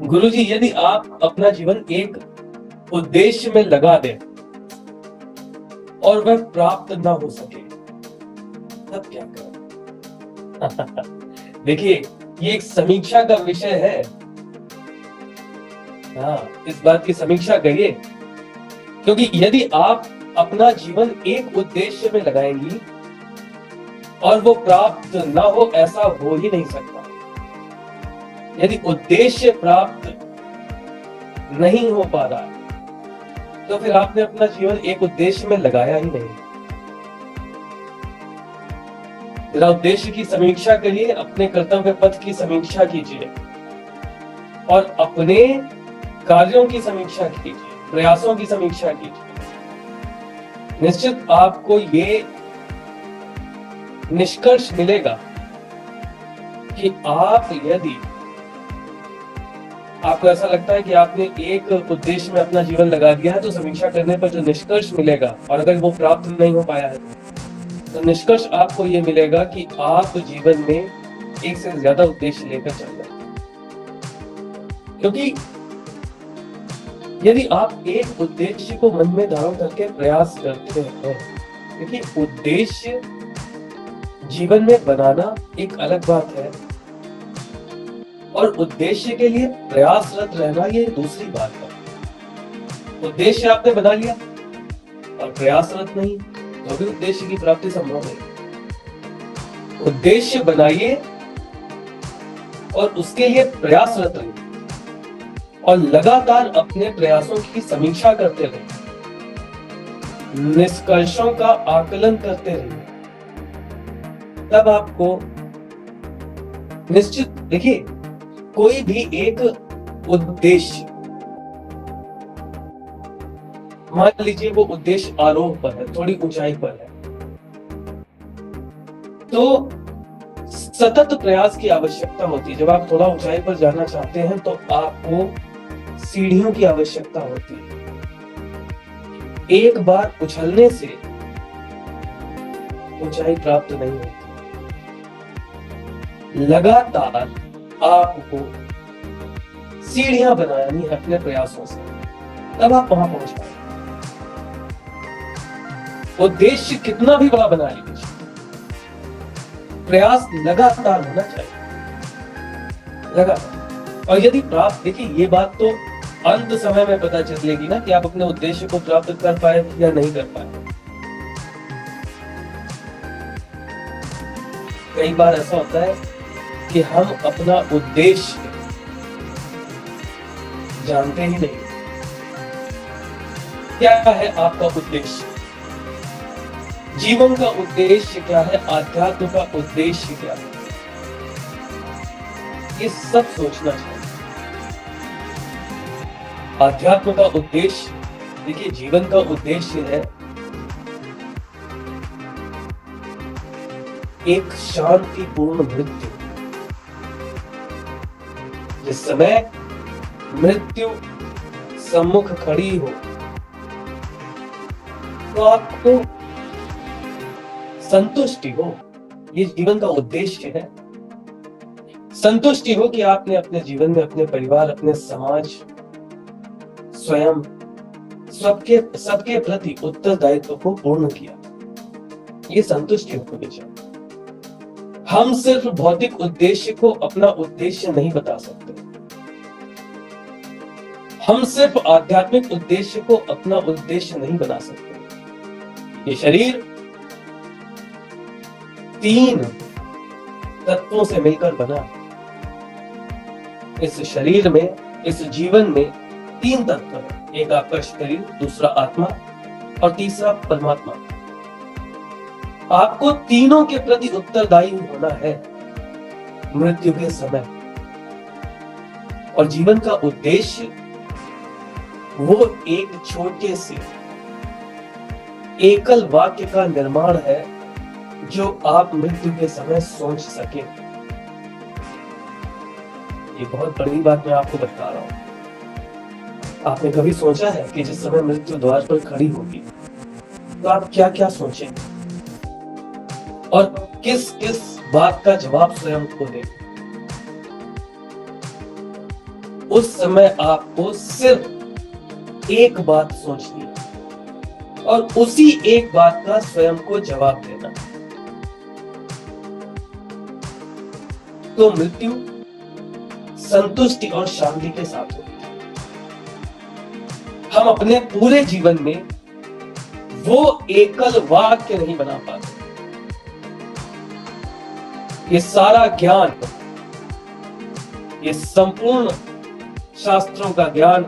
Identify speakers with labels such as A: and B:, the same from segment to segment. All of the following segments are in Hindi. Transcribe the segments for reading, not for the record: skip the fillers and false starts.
A: गुरुजी, यदि आप अपना जीवन एक उद्देश्य में लगा दें और वह प्राप्त ना हो सके, तब क्या करें? देखिए, ये एक समीक्षा का विषय है। हाँ, इस बात की समीक्षा करिए, क्योंकि यदि आप अपना जीवन एक उद्देश्य में लगाएंगी और वो प्राप्त ना हो, ऐसा हो ही नहीं सकता। यदि उद्देश्य प्राप्त नहीं हो पा रहा है, तो फिर आपने अपना जीवन एक उद्देश्य में लगाया ही नहीं। जरा उद्देश्य की समीक्षा करिए, अपने कर्तव्य पथ की समीक्षा कीजिए और अपने कार्यों की समीक्षा कीजिए, प्रयासों की समीक्षा कीजिए। निश्चित आपको ये निष्कर्ष मिलेगा कि आप यदि आपको ऐसा लगता है कि आपने एक उद्देश्य में अपना जीवन लगा दिया है, तो समीक्षा करने पर जो निष्कर्ष मिलेगा, और अगर वो प्राप्त नहीं हो पाया है, तो निष्कर्ष आपको ये मिलेगा कि आप जीवन में एक से ज्यादा उद्देश्य लेकर चल रहे हैं। क्योंकि यदि आप एक उद्देश्य को मन में धारण करके प्रयास करते हैं, देखिए, उद्देश्य जीवन में बनाना एक अलग बात है और उद्देश्य के लिए प्रयासरत रहना ये दूसरी बात है। उद्देश्य आपने बना लिया और प्रयासरत नहीं, तो भी उद्देश्य की प्राप्ति संभव नहीं। उद्देश्य बनाइए और उसके लिए प्रयासरत रहिए और लगातार अपने प्रयासों की समीक्षा करते रहिए, निष्कर्षों का आकलन करते रहिए। तब आपको निश्चित, देखिए, कोई भी एक उद्देश्य, मान लीजिए वो उद्देश्य आरोह पर है, थोड़ी ऊंचाई पर है, तो सतत प्रयास की आवश्यकता होती है। जब आप थोड़ा ऊंचाई पर जाना चाहते हैं, तो आपको सीढ़ियों की आवश्यकता होती है। एक बार उछलने से ऊंचाई प्राप्त नहीं होती, लगातार आपको सीढ़ियां बनानी है अपने प्रयासों से, तब आप वहां पहुंच पाएंगे। उद्देश्य कितना भी बड़ा बना लीजिए, प्रयास लगातार होना चाहिए, लगातार। और यदि प्राप्त, देखिए, ये बात तो अंत समय में पता चलेगी ना कि आप अपने उद्देश्य को प्राप्त कर पाए या नहीं कर पाए। कई बार ऐसा होता है कि हम अपना उद्देश्य जानते ही नहीं। क्या है आपका उद्देश्य? जीवन का उद्देश्य क्या है? आध्यात्म का उद्देश्य क्या है? ये सब सोचना चाहिए। आध्यात्म का उद्देश्य, देखिए, जीवन का उद्देश्य है एक शांतिपूर्ण मृत्यु। जिस समय मृत्यु सम्मुख खड़ी हो, तो आपको संतुष्टि हो, ये जीवन का उद्देश्य है। संतुष्टि हो कि आपने अपने जीवन में अपने परिवार, अपने समाज, स्वयं, सबके प्रति उत्तरदायित्व को पूर्ण किया। ये संतुष्टि होनी चाहिए। हम सिर्फ भौतिक उद्देश्य को अपना उद्देश्य नहीं बता सकते। हम सिर्फ आध्यात्मिक उद्देश्य को अपना उद्देश्य नहीं बना सकते। ये शरीर 3 तत्वों से मिलकर बना। इस शरीर में, इस जीवन में 3 तत्व हैं। एक आपका शरीर, दूसरा आत्मा और तीसरा परमात्मा। आपको तीनों के प्रति उत्तरदायी होना है मृत्यु के समय। और जीवन का उद्देश्य वो एक छोटे से एकल वाक्य का निर्माण है जो आप मृत्यु के समय सोच सके। ये बहुत बड़ी बात मैं आपको बता रहा हूं। आपने कभी सोचा है कि जिस समय मृत्यु द्वार पर खड़ी होगी, तो आप क्या क्या सोचेंगे और किस किस बात का जवाब स्वयं को देंगे? उस समय आपको सिर्फ एक बात सोचनी है और उसी एक बात का स्वयं को जवाब देना। तो मृत्यु संतुष्टि और शांति के साथ होती है। हम अपने पूरे जीवन में वो एकल वाक्य नहीं बना पाते। ये सारा ज्ञान, ये संपूर्ण शास्त्रों का ज्ञान,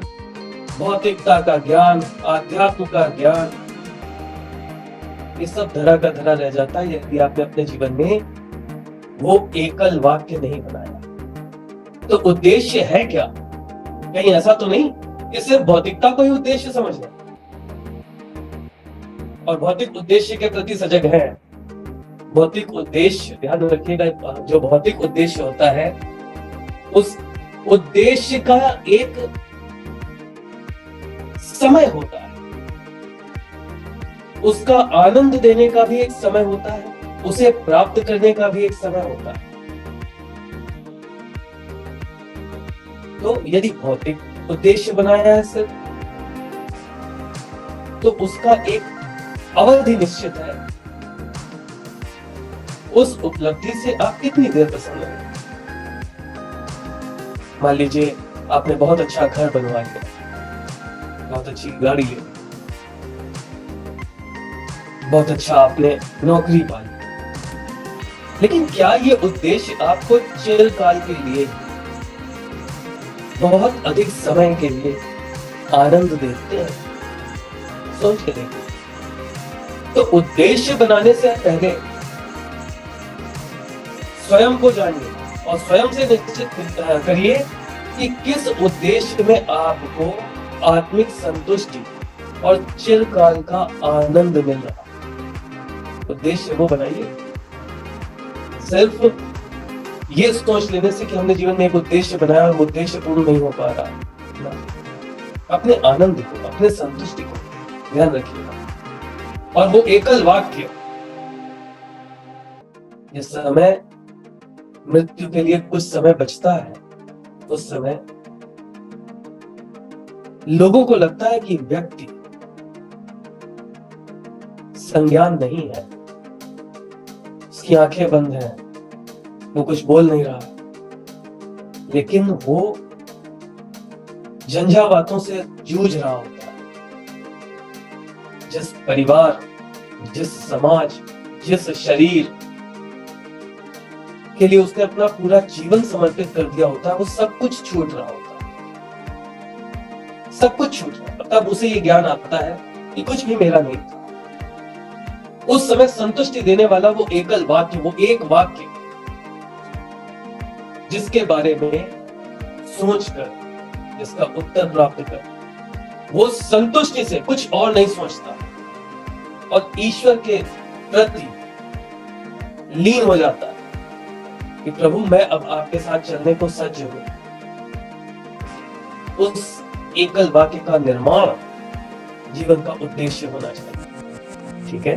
A: भौतिकता का ज्ञान, आध्यात्म का ज्ञान, ये सब धरा का धरा रह जाता है यदि आपने अपने जीवन में वो एकल वाक्य नहीं बनाया। तो उद्देश्य है क्या? कहीं ऐसा तो नहीं कि सिर्फ भौतिकता को ही उद्देश्य समझना और भौतिक उद्देश्य के प्रति सजग है। भौतिक उद्देश्य, ध्यान रखिएगा, जो भौतिक उद्देश्य होता है उस उद्देश्य का एक समय होता है, उसका आनंद देने का भी एक समय होता है, उसे प्राप्त करने का भी एक समय होता है। तो यदि भौतिक उद्देश्य बनाया है सिर्फ, तो उसका एक अवधि निश्चित है। उस उपलब्धि से आप कितनी देर प्रसन्न हैं? मान लीजिए आपने बहुत अच्छा घर बनवा लिया, बहुत अच्छी गाड़ी ले ली, बहुत अच्छा आपने नौकरी पा ली, लेकिन क्या ये उद्देश्य आपको चिरकाल के लिए, बहुत अधिक समय के लिए आनंद देते हैं? सोच के देखिए। तो उद्देश्य बनाने से पहले स्वयं को जानिए और स्वयं से निश्चित करिए कि किस उद्देश्य में आपको आत्मिक संतुष्टि और चिरकाल का आनंद मिल रहा। उद्देश्य वो बनाइए। सिर्फ ये सोच लेने से कि हमने जीवन में एक उद्देश्य बनाया और उद्देश्य पूर्ण नहीं हो पा रहा, अपने आनंद को, अपने संतुष्टि को ध्यान रखिएगा। और वो एकल वाक्य, जिस समय मृत्यु के लिए कुछ समय बचता है, उस समय लोगों को लगता है कि व्यक्ति संज्ञान नहीं है, उसकी आंखें बंद हैं, वो कुछ बोल नहीं रहा, लेकिन वो झंझावातों से जूझ रहा होता है। जिस परिवार, जिस समाज, जिस शरीर के लिए उसने अपना पूरा जीवन समर्पित कर दिया होता है, वो सब कुछ छूट रहा होता है, सब कुछ छूट रहा है। तब उसे ये ज्ञान आता है कि कुछ भी मेरा नहीं था। उस समय संतुष्टि देने वाला वो एकल वाक्य, वो एक वाक्य जिसके बारे में सोचकर, जिसका उत्तर प्राप्त कर, वो संतुष्टि से कुछ और नहीं सोचता और ईश्वर के प्रति लीन हो जाता है कि प्रभु मैं अब आपके साथ चलने को सज्ज हूं। उस एकल वाक्य का निर्माण जीवन का उद्देश्य होना चाहिए। ठीक है।